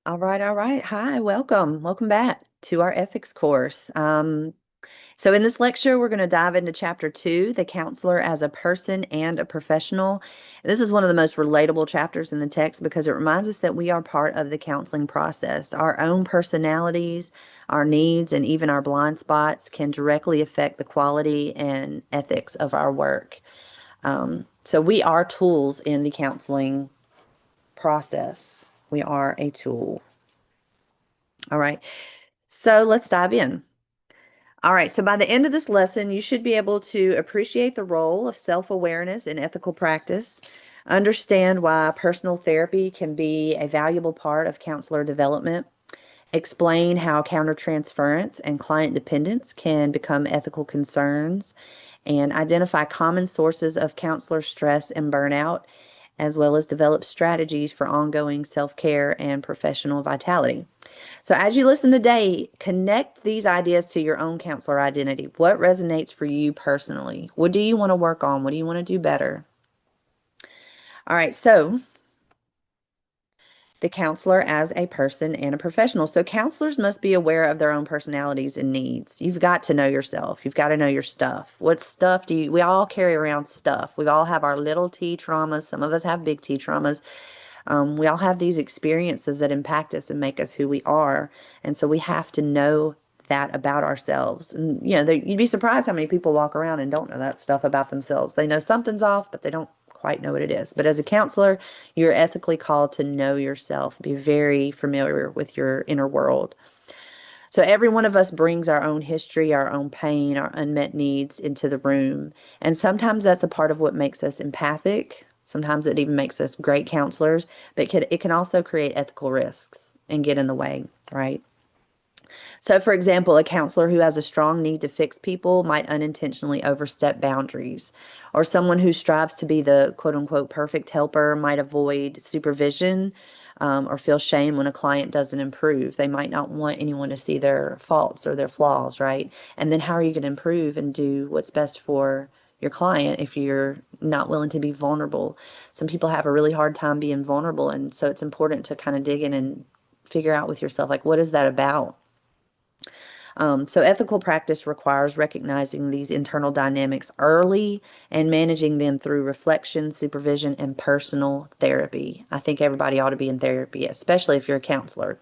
All right, all right. Hi, welcome. Welcome back to our ethics course. So in this lecture, we're going to dive into chapter 2, the counselor as a person and a professional. This is one of the most relatable chapters in the text because it reminds us that we are part of the counseling process. Our own personalities, our needs, and even our blind spots can directly affect the quality and ethics of our work. So we are tools in the counseling process. We are a tool. All right. So let's dive in. All right. So by the end of this lesson, you should be able to appreciate the role of self-awareness in ethical practice, understand why personal therapy can be a valuable part of counselor development, explain how countertransference and client dependence can become ethical concerns, and identify common sources of counselor stress and burnout, as well as develop strategies for ongoing self-care and professional vitality. So as you listen today, connect these ideas to your own counselor identity. What resonates for you personally? What do you want to work on? What do you want to do better? All right, so the counselor as a person and a professional. So counselors must be aware of their own personalities and needs. You've got to know yourself. You've got to know your stuff. What stuff we all carry around stuff. We all have our little T traumas. Some of us have big T traumas. We all have these experiences that impact us and make us who we are. And so we have to know that about ourselves. And, you'd be surprised how many people walk around and don't know that stuff about themselves. They know something's off, but they don't quite know what it is. But as a counselor, you're ethically called to know yourself, be very familiar with your inner world. So every one of us brings our own history, our own pain, our unmet needs into the room. And sometimes that's a part of what makes us empathic. Sometimes it even makes us great counselors, but it can also create ethical risks and get in the way, right? So, for example, a counselor who has a strong need to fix people might unintentionally overstep boundaries, or someone who strives to be the quote unquote perfect helper might avoid supervision or feel shame when a client doesn't improve. They might not want anyone to see their faults or their flaws, right? And then how are you going to improve and do what's best for your client if you're not willing to be vulnerable? Some people have a really hard time being vulnerable, and so it's important to kind of dig in and figure out with yourself, like, what is that about? So ethical practice requires recognizing these internal dynamics early and managing them through reflection, supervision, and personal therapy. I think everybody ought to be in therapy, especially if you're a counselor.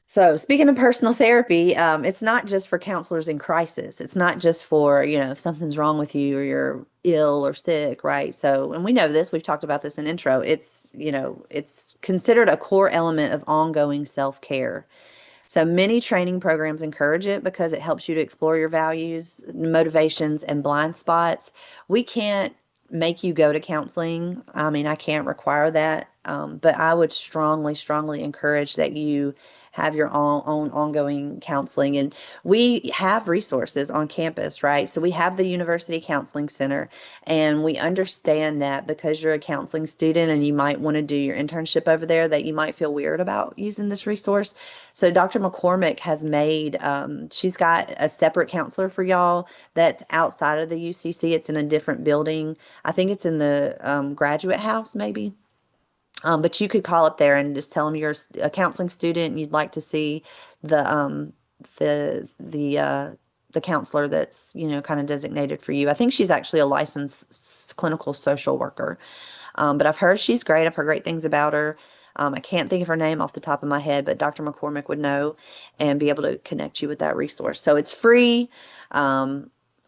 So, speaking of personal therapy, it's not just for counselors in crisis. It's not just for, if something's wrong with you or you're ill or sick, right? So, and we know this, we've talked about this in intro. It's considered a core element of ongoing self-care. So, many training programs encourage it because it helps you to explore your values, motivations, and blind spots. We can't make you go to counseling. I mean, I can't require that, but I would strongly, strongly encourage that you have your own ongoing counseling. And we have resources on campus, right? So we have the University Counseling Center, and we understand that because you're a counseling student and you might want to do your internship over there, that you might feel weird about using this resource. So Dr. McCormick has made, she's got a separate counselor for y'all that's outside of the UCC. It's in a different building. I think it's in the graduate house, maybe. But you could call up there and just tell them you're a counseling student and you'd like to see the the the uh, the counselor that's kind of designated for you. I think she's actually a licensed clinical social worker. But I've heard she's great. I've heard great things about her. I can't think of her name off the top of my head, but Dr. McCormick would know and be able to connect you with that resource. So it's free.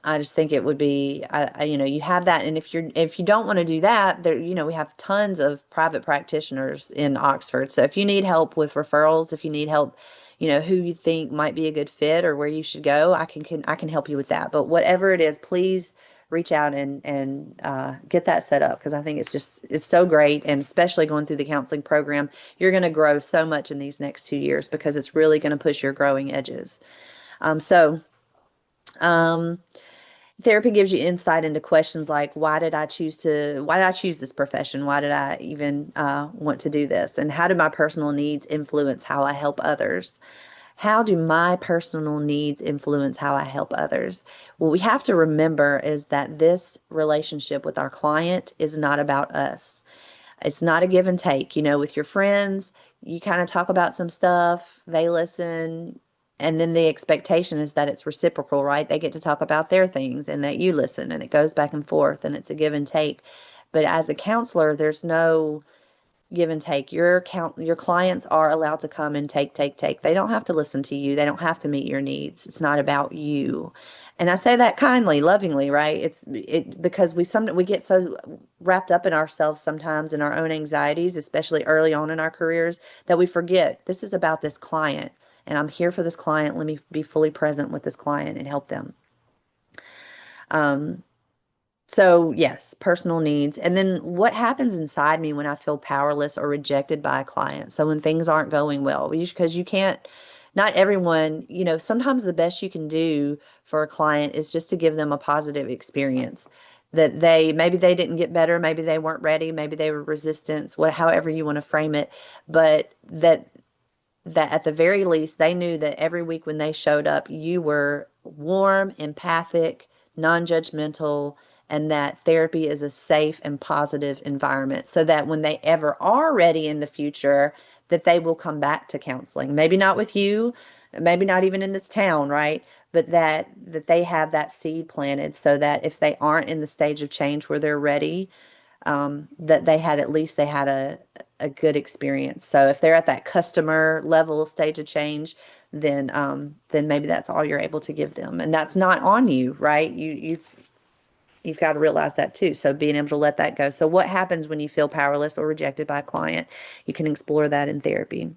I just think it would be, you have that. And if you don't want to do that, there, we have tons of private practitioners in Oxford. So if you need help with referrals, if you need help, who you think might be a good fit or where you should go, I can help you with that. But whatever it is, please reach out and get that set up because I think it's so great. And especially going through the counseling program, you're going to grow so much in these next 2 years because it's really going to push your growing edges. So, um, Therapy gives you insight into questions like why did I choose this profession? Why did I even want to do this? And how do my personal needs influence how I help others? How do my personal needs influence how I help others? What we have to remember is that this relationship with our client is not about us. It's not a give and take. With your friends, you kind of talk about some stuff, they listen, and then the expectation is that it's reciprocal, right? They get to talk about their things and that you listen, and it goes back and forth, and it's a give and take. But as a counselor, there's no give and take. Your clients are allowed to come and take. They don't have to listen to you. They don't have to meet your needs. It's not about you. And I say that kindly, lovingly, right? It because we get so wrapped up in ourselves sometimes in our own anxieties, especially early on in our careers, that we forget this is about this client. And I'm here for this client. Let me be fully present with this client and help them. Um, so, yes, personal needs. And then what happens inside me when I feel powerless or rejected by a client? So, when things aren't going well, because you can't, not everyone, sometimes the best you can do for a client is just to give them a positive experience. That maybe they didn't get better, maybe they weren't ready, maybe they were resistant, however you want to frame it, but that at the very least they knew that every week when they showed up, you were warm, empathic, non-judgmental, and that therapy is a safe and positive environment so that when they ever are ready in the future, that they will come back to counseling. Maybe not with you, maybe not even in this town, right? But that they have that seed planted so that if they aren't in the stage of change where they're ready, that they had a good experience. So if they're at that customer level stage of change, then maybe that's all you're able to give them, and that's not on you, right? You've got to realize that too. So being able to let that go. So what happens when you feel powerless or rejected by a client? You can explore that in therapy.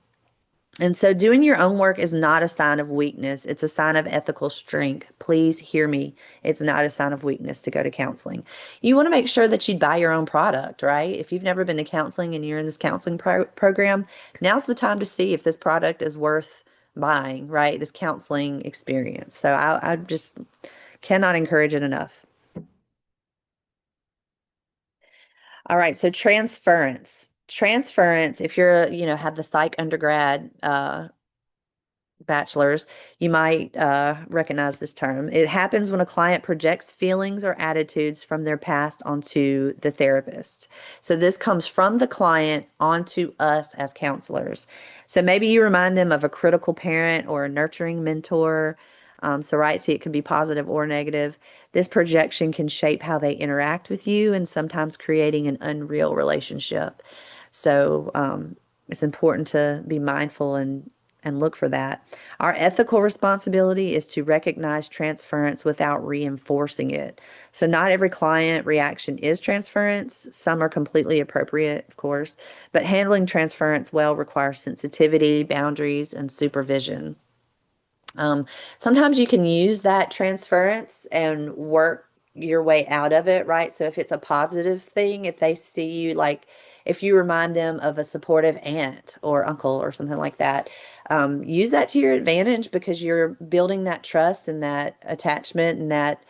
And so doing your own work is not a sign of weakness. It's a sign of ethical strength. Please hear me. It's not a sign of weakness to go to counseling. You want to make sure that you buy your own product, right? If you've never been to counseling and you're in this counseling program, now's the time to see if this product is worth buying, right? This counseling experience. So I just cannot encourage it enough. All right, so transference. Transference, if you're, have the psych undergrad bachelor's, you might recognize this term. It happens when a client projects feelings or attitudes from their past onto the therapist. So this comes from the client onto us as counselors. So maybe you remind them of a critical parent or a nurturing mentor. Right, see, it can be positive or negative. This projection can shape how they interact with you and sometimes creating an unreal relationship. So it's important to be mindful and look for that. Our ethical responsibility is to recognize transference without reinforcing it. So not every client reaction is transference. Some are completely appropriate, of course, but handling transference well requires sensitivity, boundaries, and supervision. Um, Sometimes you can use that transference and work your way out of it, right? So if it's a positive thing, if they see you like, if you remind them of a supportive aunt or uncle or something like that, use that to your advantage because you're building that trust and that attachment and that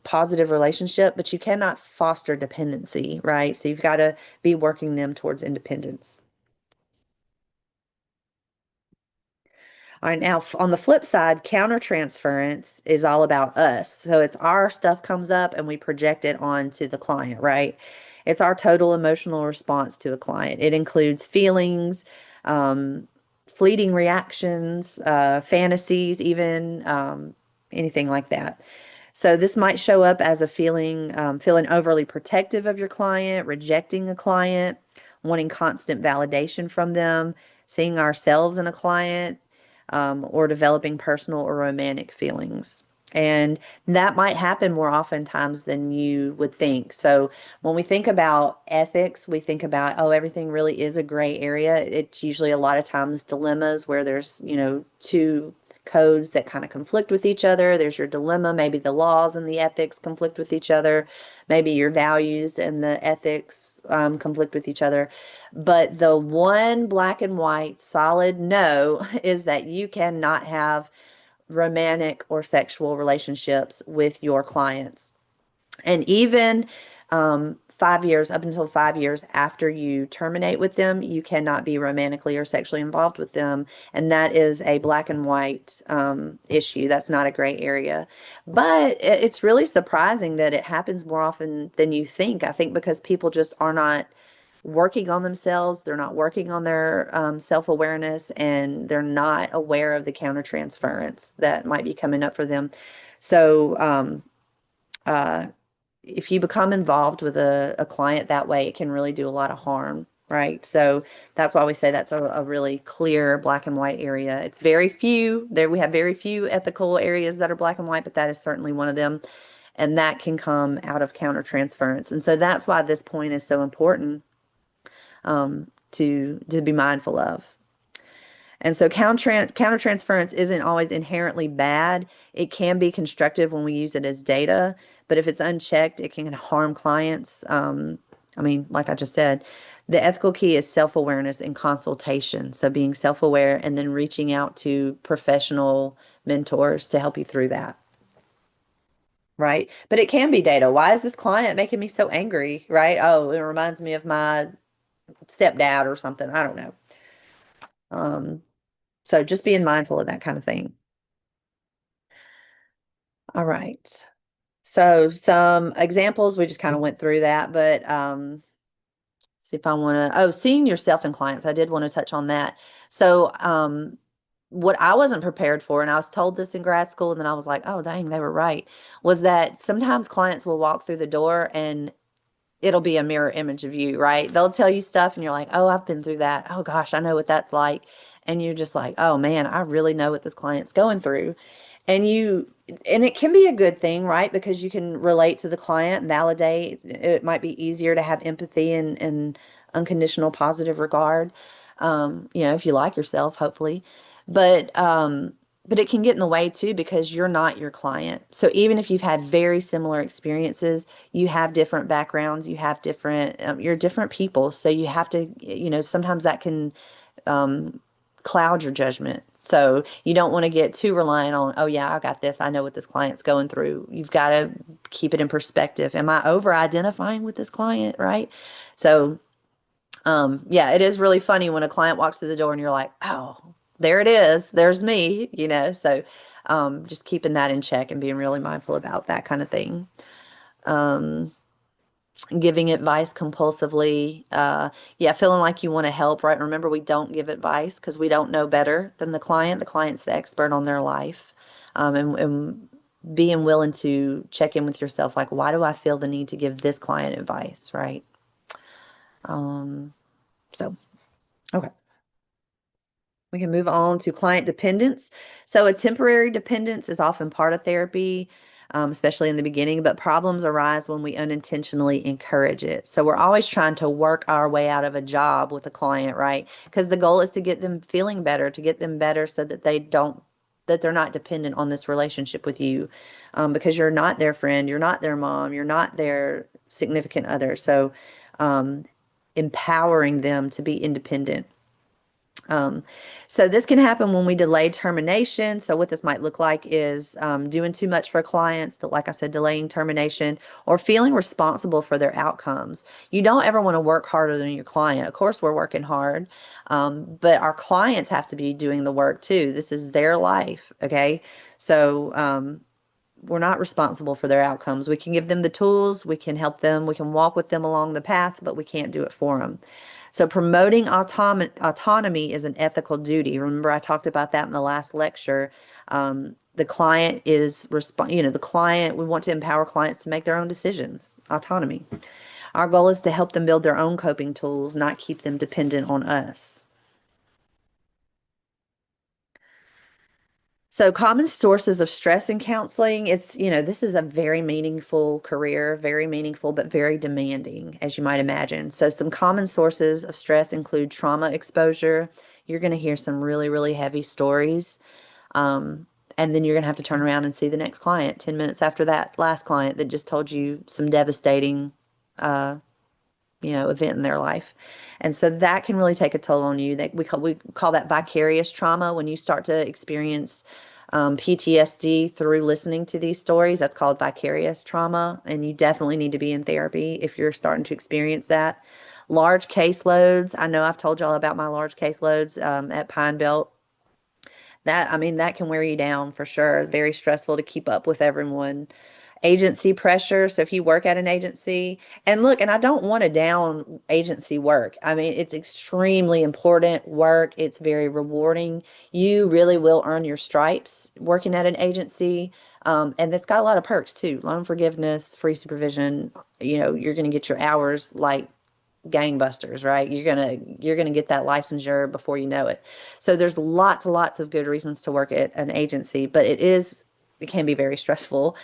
positive relationship, but you cannot foster dependency, right? So you've got to be working them towards independence. All right, now on the flip side, countertransference is all about us. So it's our stuff comes up and we project it onto the client, right? It's our total emotional response to a client. It includes feelings, um, fleeting reactions, fantasies, even anything like that. So this might show up as a feeling overly protective of your client, rejecting a client, wanting constant validation from them, seeing ourselves in a client, or developing personal or romantic feelings. And that might happen more oftentimes than you would think. So when we think about ethics, we think about, oh, everything really is a gray area. It's usually a lot of times dilemmas where there's, two codes that kind of conflict with each other. There's your dilemma. Maybe the laws and the ethics conflict with each other. Maybe your values and the ethics conflict with each other. But the one black and white solid no is that you cannot have romantic or sexual relationships with your clients. And even 5 years, up until 5 years after you terminate with them, you cannot be romantically or sexually involved with them. And that is a black and white issue. That's not a gray area. But it's really surprising that it happens more often than you think. I think because people just are not working on themselves, they're not working on their self-awareness, and they're not aware of the countertransference that might be coming up for them. So uh, if you become involved with a client that way, it can really do a lot of harm, right? So that's why we say that's a really clear black and white area. It's very few there. We have very few ethical areas that are black and white, but that is certainly one of them. And that can come out of countertransference. And so that's why this point is so important to be mindful of. And so countertransference isn't always inherently bad. It can be constructive when we use it as data, but if it's unchecked, it can harm clients. I mean, like I just said, the ethical key is self-awareness and consultation. So being self-aware and then reaching out to professional mentors to help you through that. Right. But it can be data. Why is this client making me so angry? Right. Oh, it reminds me of my stepdad or something. I don't know. So just being mindful of that kind of thing. All right. So some examples, we just kind of went through that, but see if I want to, oh, seeing yourself in clients. I did want to touch on that. So what I wasn't prepared for, and I was told this in grad school, and then I was like, oh, dang, they were right, was that sometimes clients will walk through the door and it'll be a mirror image of you, right? They'll tell you stuff and you're like, oh, I've been through that. Oh gosh, I know what that's like. And you're just like, oh man, I really know what this client's going through. And it can be a good thing, right? Because you can relate to the client, validate. It might be easier to have empathy and unconditional positive regard. If you like yourself, hopefully. But but it can get in the way too because you're not your client. So even if you've had very similar experiences, you have different backgrounds, you have different, you're different people. So you have to, sometimes that can um, cloud your judgment. So you don't want to get too reliant on, oh yeah, I got this. I know what this client's going through. You've got to keep it in perspective. Am I over identifying with this client, right? So yeah, it is really funny when a client walks through the door and you're like, oh, there it is. There's me. So just keeping that in check and being really mindful about that kind of thing. Um, Giving advice compulsively. Yeah, feeling like you want to help, right? Remember, we don't give advice because we don't know better than the client. The client's the expert on their life. And being willing to check in with yourself, like, why do I feel the need to give this client advice, right? So, okay. We can move on to client dependence. So a temporary dependence is often part of therapy, especially in the beginning, but problems arise when we unintentionally encourage it. So we're always trying to work our way out of a job with a client, right? Because the goal is to get them feeling better, to get them better so that they're not dependent on this relationship with you, because you're not their friend, you're not their mom, you're not their significant other. So empowering them to be independent. So this can happen when we delay termination. So what this might look like is doing too much for clients, like I said, delaying termination or feeling responsible for their outcomes. You don't ever want to work harder than your client. Of course, we're working hard, but our clients have to be doing the work too. This is their life, okay? So we're not responsible for their outcomes. We can give them the tools, we can help them, we can walk with them along the path, but we can't do it for them. So promoting autonomy is an ethical duty. Remember, I talked about that in the last lecture. The client the client, we want to empower clients to make their own decisions, autonomy. Our goal is to help them build their own coping tools, not keep them dependent on us. So common sources of stress in counseling, this is a very meaningful career, very meaningful, but very demanding, as you might imagine. So some common sources of stress include trauma exposure. You're going to hear some really, really heavy stories. And then you're going to have to turn around and see the next client 10 minutes after that last client that just told you some devastating, event in their life. And so that can really take a toll on you. That we call that vicarious trauma when you start to experience PTSD through listening to these stories. That's called vicarious trauma, and you definitely need to be in therapy if you're starting to experience that. Large caseloads. I know I've told y'all about my large caseloads at Pine Belt. That can wear you down for sure. Very stressful to keep up with everyone. Agency pressure. So if you work at an agency, and look, and I don't want to down agency work. I mean, it's extremely important work. It's very rewarding. You really will earn your stripes working at an agency. And it's got a lot of perks too. Loan forgiveness, free supervision. You're going to get your hours like gangbusters, right? You're gonna get that licensure before you know it. So there's lots and lots of good reasons to work at an agency, but it can be very stressful.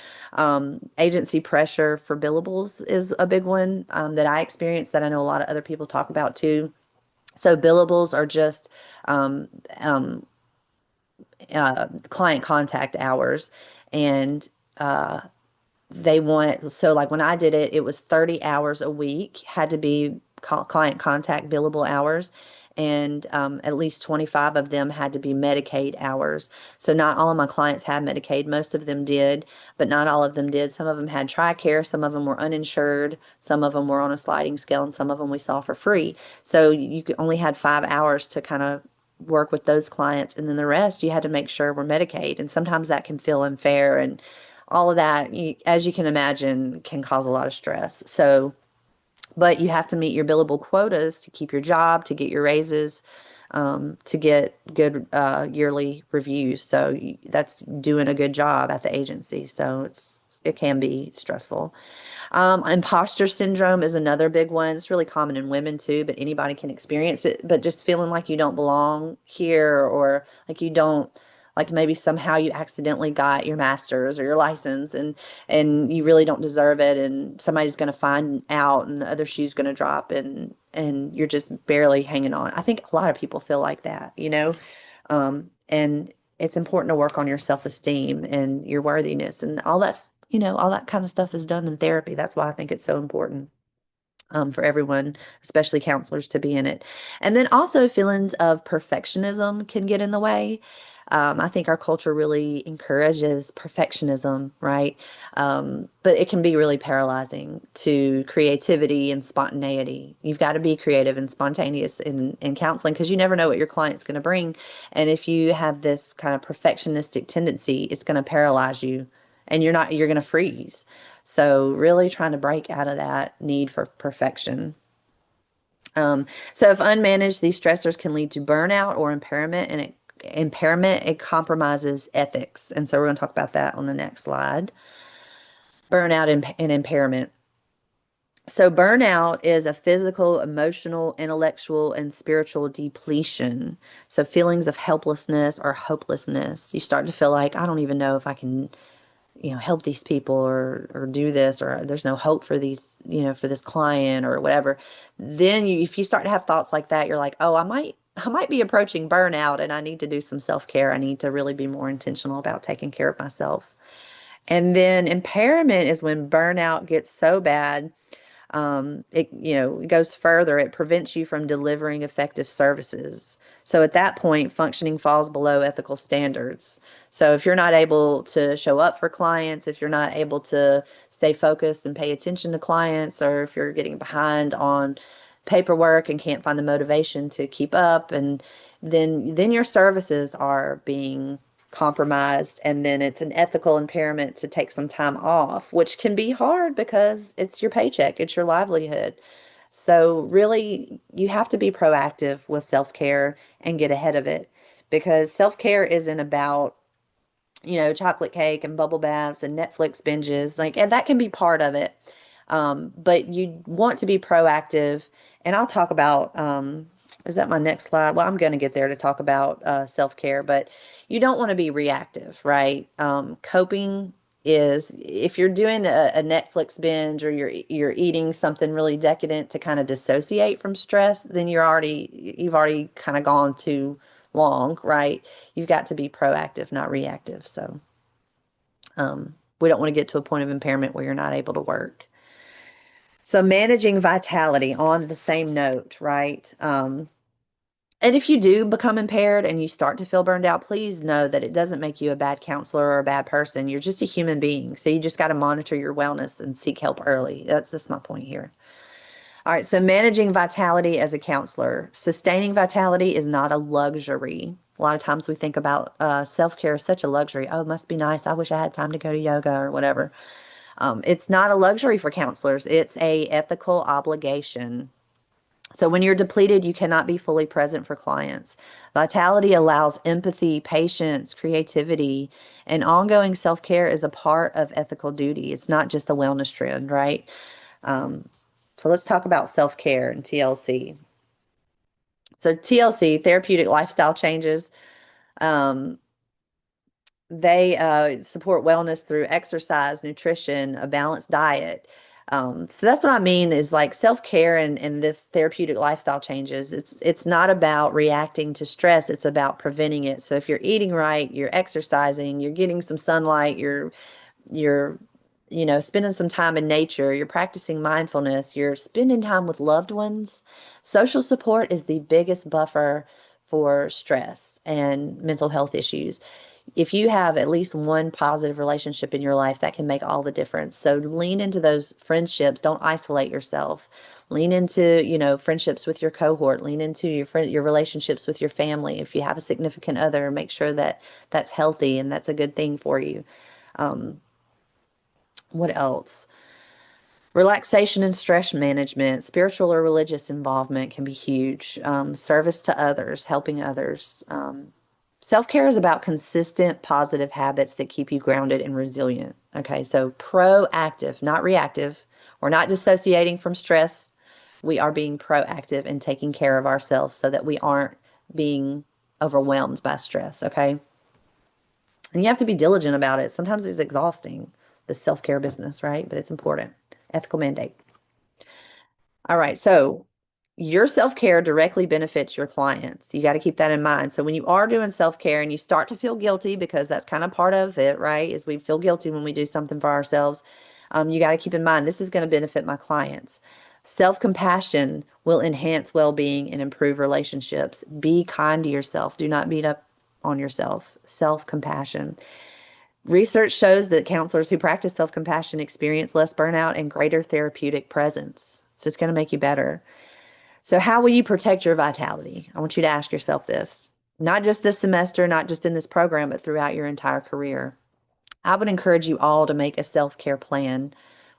Agency pressure for billables is a big one that I experience that I know a lot of other people talk about too. So billables are just um, um, client contact hours, and they want, so like when I did it, it was 30 hours a week, had to be client contact billable hours. And at least 25 of them had to be Medicaid hours. So not all of my clients had Medicaid. Most of them did, but not all of them did. Some of them had TRICARE, some of them were uninsured, some of them were on a sliding scale, and some of them we saw for free. So you only had 5 hours to kind of work with those clients, and then the rest you had to make sure were Medicaid. And sometimes that can feel unfair, and all of that, as you can imagine, can cause a lot of stress. So, but you have to meet your billable quotas to keep your job, to get your raises, to get good yearly reviews. So that's doing a good job at the agency. So it can be stressful. Imposter syndrome is another big one. It's really common in women too, but anybody can experience it. But just feeling like you don't belong here, or like you don't, like maybe somehow you accidentally got your master's or your license, and you really don't deserve it, and somebody's going to find out, and the other shoe's going to drop, and you're just barely hanging on. I think a lot of people feel like that. And it's important to work on your self-esteem and your worthiness, and all that kind of stuff is done in therapy. That's why I think it's so important for everyone, especially counselors, to be in it. And then also feelings of perfectionism can get in the way. I think our culture really encourages perfectionism, right? But it can be really paralyzing to creativity and spontaneity. You've got to be creative and spontaneous in counseling, because you never know what your client's going to bring. And if you have this kind of perfectionistic tendency, it's going to paralyze you, and you're going to freeze. So really trying to break out of that need for perfection. So if unmanaged, these stressors can lead to burnout or impairment, and it compromises ethics. And so we're going to talk about that on the next slide. Burnout and impairment. So burnout is a physical, emotional, intellectual, and spiritual depletion. So feelings of helplessness or hopelessness. You start to feel like, I don't even know if I can help these people, or do this, or there's no hope for these, for this client or whatever. Then if you start to have thoughts like that, you're like, oh, I might be approaching burnout, and I need to do some self-care. I need to really be more intentional about taking care of myself. And then impairment is when burnout gets so bad, it goes further. It prevents you from delivering effective services. So at that point, functioning falls below ethical standards. So if you're not able to show up for clients, if you're not able to stay focused and pay attention to clients, or if you're getting behind on paperwork and can't find the motivation to keep up, and then your services are being compromised, and then it's an ethical impairment to take some time off, which can be hard because it's your paycheck, it's your livelihood. So really, you have to be proactive with self-care and get ahead of it, because self-care isn't about chocolate cake and bubble baths and Netflix binges, and that can be part of it. But you want to be proactive, and I'll talk about, is that my next slide? Well, I'm going to get there to talk about self-care, but you don't want to be reactive, right? Coping is, if you're doing a Netflix binge, or you're eating something really decadent to kind of dissociate from stress, then you've already kind of gone too long, right? You've got to be proactive, not reactive. So we don't want to get to a point of impairment where you're not able to work. So managing vitality on the same note, right? And if you do become impaired and you start to feel burned out, please know that it doesn't make you a bad counselor or a bad person. You're just a human being. So you just got to monitor your wellness and seek help early. That's my point here. All right, so managing vitality as a counselor. Sustaining vitality is not a luxury. A lot of times we think about self-care as such a luxury. Oh, it must be nice. I wish I had time to go to yoga or whatever. It's not a luxury for counselors. It's a ethical obligation. So when you're depleted, you cannot be fully present for clients. Vitality allows empathy, patience, creativity, and ongoing self-care is a part of ethical duty. It's not just a wellness trend, right? Um, so let's talk about self-care and TLC. So TLC, therapeutic lifestyle changes. Um, they support wellness through exercise, nutrition, a balanced diet. So that's what I mean is like self-care and this therapeutic lifestyle changes. It's not about reacting to stress. It's about preventing it. So if you're eating right, you're exercising, you're getting some sunlight, you're spending some time in nature, you're practicing mindfulness, you're spending time with loved ones. Social support is the biggest buffer for stress and mental health issues. If you have at least one positive relationship in your life, that can make all the difference. So lean into those friendships. Don't isolate yourself. Lean into, friendships with your cohort. Lean into your relationships with your family. If you have a significant other, make sure that that's healthy and that's a good thing for you. Um, what else? Relaxation and stress management, spiritual or religious involvement can be huge. Service to others, helping others. Self-care is about consistent positive habits that keep you grounded and resilient. Okay, so proactive, not reactive. We're not dissociating from stress. We are being proactive and taking care of ourselves so that we aren't being overwhelmed by stress. Okay, and you have to be diligent about it. Sometimes it's exhausting, the self-care business, right? But it's important. Ethical mandate. All right, so your self-care directly benefits your clients. You got to keep that in mind. So when you are doing self-care and you start to feel guilty, because that's kind of part of it, right? Is we feel guilty when we do something for ourselves. You got to keep in mind this is going to benefit my clients. Self-compassion will enhance well-being and improve relationships. Be kind to yourself. Do not beat up on yourself. Self-compassion. Research shows that counselors who practice self-compassion experience less burnout and greater therapeutic presence. So it's going to make you better. So how will you protect your vitality? I want you to ask yourself this, not just this semester, not just in this program, but throughout your entire career. I would encourage you all to make a self-care plan.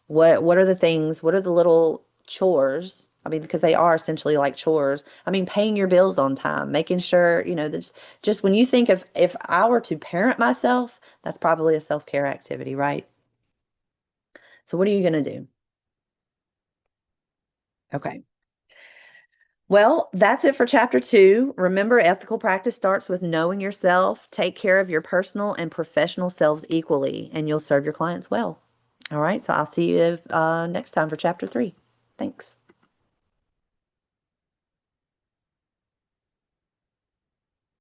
What are the things, what are the little chores? I mean, because they are essentially like chores. I mean, paying your bills on time, making sure, that's just when you think of if I were to parent myself, that's probably a self-care activity, right? So what are you going to do? Okay. Well, that's it for chapter 2. Remember, ethical practice starts with knowing yourself. Take care of your personal and professional selves equally, and you'll serve your clients well. All right, so I'll see you next time for chapter 3. Thanks.